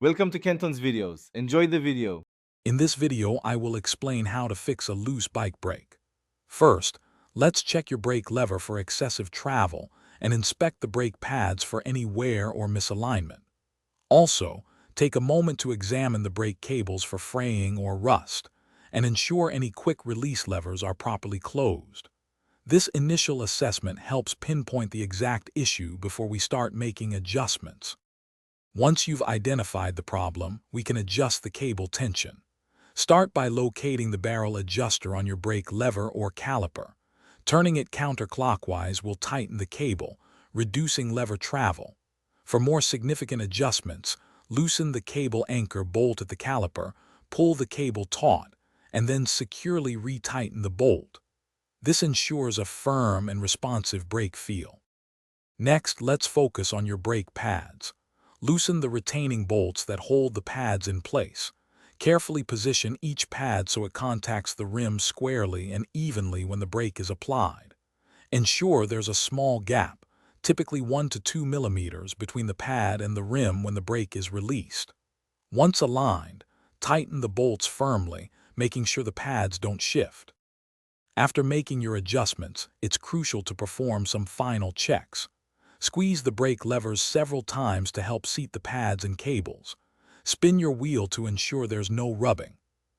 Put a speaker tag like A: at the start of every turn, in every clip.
A: Welcome to Kenton's videos. Enjoy the video.
B: In this video, I will explain how to fix a loose bike brake. First, let's check your brake lever for excessive travel and inspect the brake pads for any wear or misalignment. Also, take a moment to examine the brake cables for fraying or rust and ensure any quick release levers are properly closed. This initial assessment helps pinpoint the exact issue before we start making adjustments. Once you've identified the problem, we can adjust the cable tension. Start by locating the barrel adjuster on your brake lever or caliper. Turning it counterclockwise will tighten the cable, reducing lever travel. For more significant adjustments, loosen the cable anchor bolt at the caliper, pull the cable taut, and then securely retighten the bolt. This ensures a firm and responsive brake feel. Next, let's focus on your brake pads. Loosen the retaining bolts that hold the pads in place. Carefully position each pad so it contacts the rim squarely and evenly when the brake is applied. Ensure there's a small gap, typically 1 to 2 millimeters, between the pad and the rim when the brake is released. Once aligned, tighten the bolts firmly, making sure the pads don't shift. After making your adjustments, it's crucial to perform some final checks. Squeeze the brake levers several times to help seat the pads and cables. Spin your wheel to ensure there's no rubbing.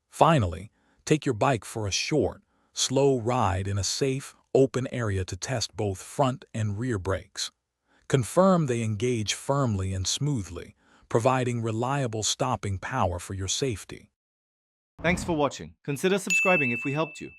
B: Finally, take your bike for a short, slow ride in a safe, open area to test both front and rear brakes. Confirm they engage firmly and smoothly, providing reliable stopping power for your safety.
A: Thanks for watching. Consider subscribing if we helped you.